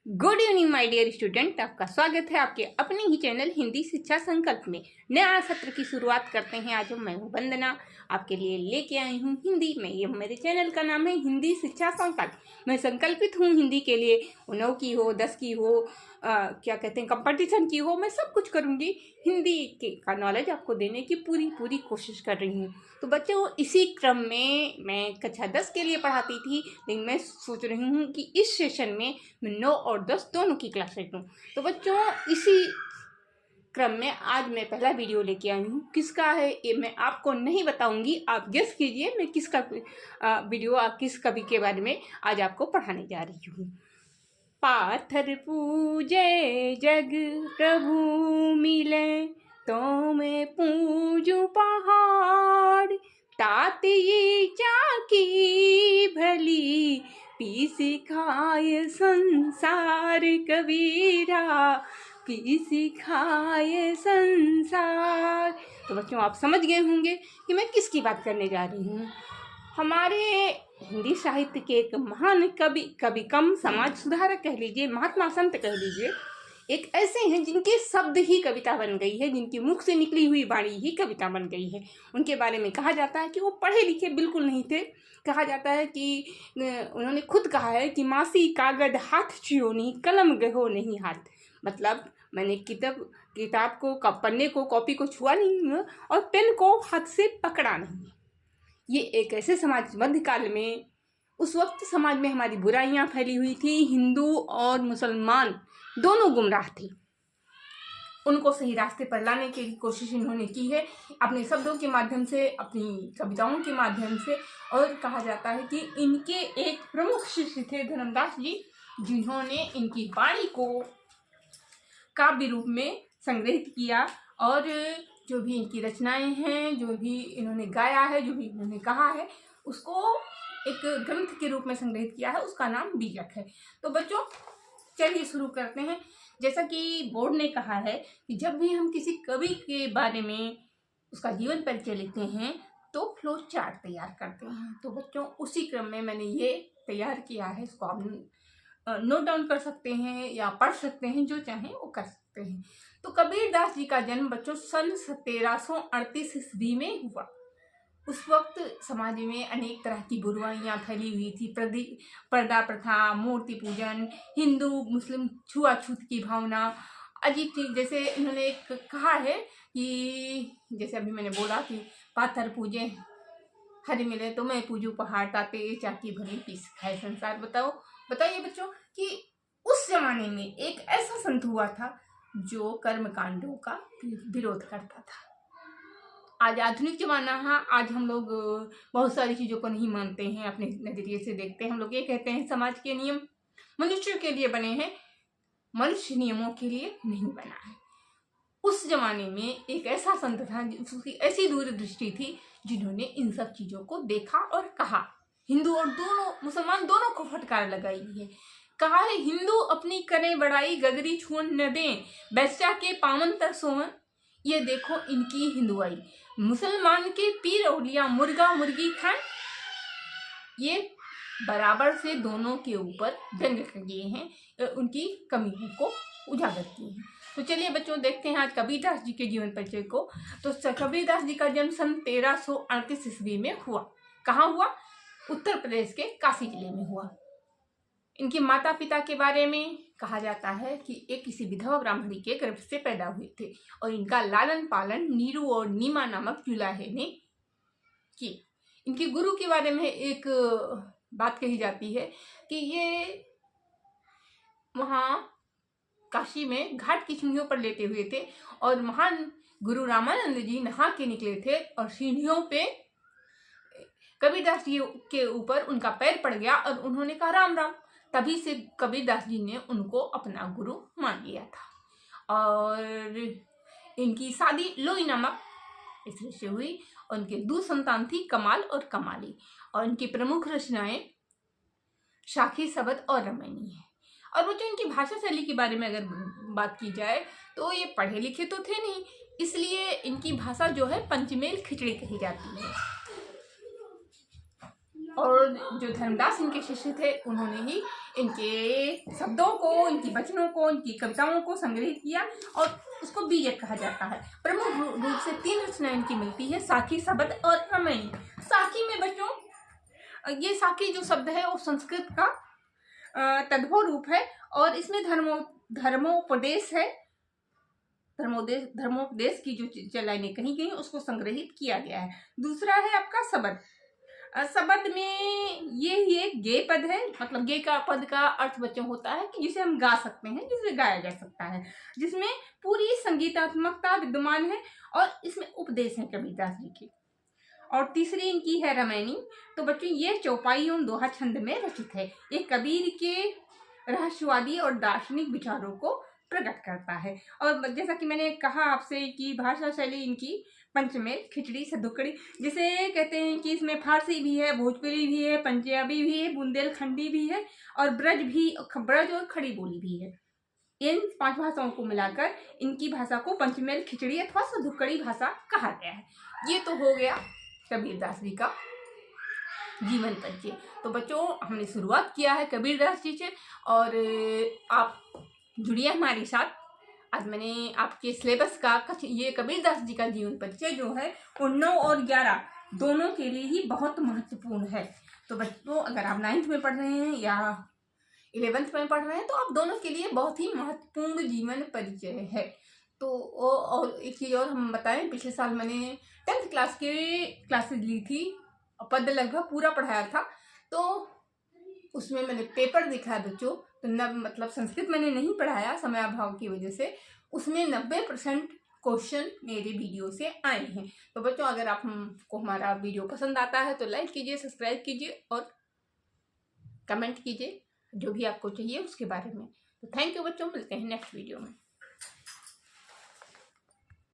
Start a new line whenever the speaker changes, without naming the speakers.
Good evening my dear student. आपका स्वागत है आपके अपने ही चैनल हिंदी शिक्षा संकल्प में। नया सत्र की शुरुआत करते हैं। आज मैं हूँ वंदना, आपके लिए लेके आई हूँ हिंदी में। ये मेरे चैनल का नाम है हिंदी शिक्षा संकल्प। मैं संकल्पित हूँ हिंदी के लिए, 9 की हो 10 की हो, क्या कहते हैं कंपटीशन की हो, मैं सब कुछ करूँगी। हिंदी के का नॉलेज आपको देने की पूरी कोशिश कर रही हूँ। तो बच्चों, इसी क्रम में मैं कक्षा 10 के लिए पढ़ाती थी, लेकिन मैं सोच रही हूँ कि इस सेशन में मैं 9 और 10 दोनों की क्लासेस दूँ। तो बच्चों, इसी क्रम में आज मैं पहला वीडियो लेके आई हूँ। किसका है ये मैं आपको नहीं बताऊंगी, आप गेस कीजिए मैं किसका वीडियो, किस कवि के बारे में आज आपको पढ़ाने जा रही हूँ। पाथर पूजे जग प्रभु मिले, तो मैं पूजू पहाड़। तात ये चाकी भली, पीस खाए संसार कबीरा, पीस खाए संसार। तो बच्चों, आप समझ गए होंगे कि मैं किसकी बात करने जा रही हूँ। हमारे हिंदी साहित्य के एक महान कवि कम समाज सुधारक कह लीजिए, महात्मा संत कह लीजिए, एक ऐसे हैं जिनके शब्द ही कविता बन गई है, जिनकी मुख से निकली हुई वाणी ही कविता बन गई है। उनके बारे में कहा जाता है कि वो पढ़े लिखे बिल्कुल नहीं थे। कहा जाता है कि उन्होंने खुद कहा है कि मासी कागज हाथ छियोनी, कलम गहो नहीं हाथ। मतलब मैंने किताब को, पन्ने को, कॉपी को छुआ नहीं और पेन को हाथ से पकड़ा नहीं। ये एक ऐसे समाज, मध्यकाल में, उस वक्त समाज में हमारी बुराइयां फैली हुई थी। हिंदू और मुसलमान दोनों गुमराह थे। उनको सही रास्ते पर लाने की कोशिश इन्होंने की है, अपने शब्दों के माध्यम से, अपनी कविताओं के माध्यम से। और कहा जाता है कि इनके एक प्रमुख शिष्य थे धर्मदास जी, जिन्होंने इनकी वाणी को काव्य रूप में संग्रहित किया। और जो भी इनकी रचनाएं हैं, जो भी इन्होंने गाया है, जो भी इन्होंने कहा है, उसको एक ग्रंथ के रूप में संग्रहित किया है। उसका नाम बीजक है। तो बच्चों, चलिए शुरू करते हैं। जैसा कि बोर्ड ने कहा है कि जब भी हम किसी कवि के बारे में उसका जीवन परिचय लेते हैं तो फ्लो चार्ट तैयार करते हैं। तो बच्चों, उसी क्रम में मैंने ये तैयार किया है। इसको आप नोट डाउन कर सकते हैं या पढ़ सकते हैं, जो चाहें वो कर सकते हैं। तो कबीरदास जी का जन्म बच्चों सन 1338 ईस्वी में हुआ। उस वक्त समाज में अनेक तरह की बुराइयां फैली हुई थी। पर्दा प्रथा, मूर्ति पूजन, हिंदू मुस्लिम छुआछूत की भावना, अजीब चीज। जैसे इन्होंने एक कहा है कि जैसे अभी मैंने बोला कि पाथर पूजे हरि मिले, तो मैं पूजू पहाड़, ताते चाकी भली, पीस खाए संसार। बताइए बच्चों कि उस जमाने में एक ऐसा संत हुआ था जो कर्म कांडों का विरोध करता था। आज आधुनिक जमाना है। आज हम लोग बहुत सारी चीज़ों को नहीं मानते हैं, अपने नज़रिए से देखते हैं। हम लोग ये कहते हैं समाज के नियम मनुष्य के लिए बने हैं, मनुष्य नियमों के लिए नहीं बना है। उस जमाने में एक ऐसा संत था जिसकी ऐसी दूरदृष्टि थी, जिन्होंने इन सब चीज़ों को देखा और कहा। हिंदू और मुसलमान दोनों को फटकार लगाई है। कहा है, हिंदू अपनी करे बड़ाई, गगरी छुअन न दें, वैश्या के पावन तर सोवन, ये देखो इनकी हिंदुआई। मुसलमान के पीर औलिया मुर्गा मुर्गी खाएं, ये बराबर से दोनों के ऊपर व्यंग किए हैं, उनकी कमियों को उजागर किए हैं। तो चलिए बच्चों, देखते हैं आज कबीरदास जी के जीवन परिचय को। तो कबीरदास जी का जन्म सन 1338 ईस्वी में हुआ। कहाँ हुआ? उत्तर प्रदेश के काशी जिले में हुआ। इनके माता पिता के बारे में कहा जाता है कि एक किसी विधवा ब्राह्मणी के गर्भ से पैदा हुए थे और इनका लालन पालन नीरू और नीमा नामक जुलाहे ने की। इनके गुरु के बारे में एक बात कही जाती है कि ये वहाँ काशी में घाट की सीढ़ियों पर लेटे हुए थे और महान गुरु रामानंद जी नहा के निकले थे और सीढ़ियों पे कबीरदास जी के ऊपर उनका पैर पड़ गया और उन्होंने कहा राम राम। तभी से कबीरदास जी ने उनको अपना गुरु मान लिया था। और इनकी शादी लोई नामक स्त्री से हुई और उनके 2 संतान थी, कमाल और कमाली। और इनकी प्रमुख रचनाएं शाखी, सबद और रमैनी है। और बच्चों, इनकी भाषा शैली के बारे में अगर बात की जाए तो ये पढ़े लिखे तो थे नहीं, इसलिए इनकी भाषा जो है पंचमेल खिचड़ी कही जाती है। और जो धर्मदास इनके शिष्य थे उन्होंने ही इनके शब्दों को, इनकी वचनों को, इनकी कविताओं को संग्रहित किया और उसको बीजक कहा जाता है। प्रमुख रूप से 3 रचनाएं इनकी मिलती है, साखी, शबद और रामायणी। साखी में बच्चों, ये साखी जो शब्द है वो संस्कृत का तद्भव रूप है और इसमें धर्मोपदेश है। धर्मोपदेश की जो लाइनें कहीं कहीं उसको संग्रहित किया गया है। दूसरा है आपका शबद। शबद में ये एक गे पद है, मतलब गे का पद का अर्थ बच्चों होता है कि जिसे हम गा सकते हैं, जिसे गाया जा सकता है, जिसमें पूरी संगीतात्मकता विद्यमान है और इसमें उपदेश है कबीरदास जी के। और तीसरी इनकी है रामायणी। तो बच्चों ये चौपाई एवं दोहा छंद में रचित है। ये कबीर के रहस्यवादी और दार्शनिक विचारों को प्रकट करता है। और जैसा कि मैंने कहा आपसे कि भाषा शैली इनकी पंचमेल, खिचड़ी, सदुकड़ी, जिसे कहते हैं कि इसमें फारसी भी है, भोजपुरी भी है, पंजाबी भी है, बुंदेलखंडी भी है और ब्रज और खड़ी बोली भी है। इन 5 भाषाओं को मिलाकर इनकी भाषा को पंचमेल, खिचड़ी अथवा सदुकड़ी भाषा कहा गया है। ये तो हो गया कबीरदास जी का जीवन परिचय। तो बच्चों हमने शुरुआत किया है कबीरदास जी से और आप जुड़िए हमारे साथ। आज मैंने आपके सिलेबस का ये कबीरदास जी का जीवन परिचय जो है वो 9 और 11 दोनों के लिए ही बहुत महत्वपूर्ण है। तो बच्चों अगर आप 9th में पढ़ रहे हैं या 11th में पढ़ रहे हैं तो आप दोनों के लिए बहुत ही महत्वपूर्ण जीवन परिचय है। तो और एक चीज़ और हम बताएं, पिछले साल मैंने 10th क्लास के क्लासेस ली थी, पद लगभग पूरा पढ़ाया था। तो उसमें मैंने पेपर देखा है बच्चों, तो मतलब संस्कृत मैंने नहीं पढ़ाया समय अभाव की वजह से, उसमें 90% क्वेश्चन मेरे वीडियो से आए हैं। तो बच्चों अगर आपको हमारा वीडियो पसंद आता है तो लाइक कीजिए, सब्सक्राइब कीजिए और कमेंट कीजिए जो भी आपको चाहिए उसके बारे में। तो थैंक यू बच्चों, मिलते हैं नेक्स्ट वीडियो में।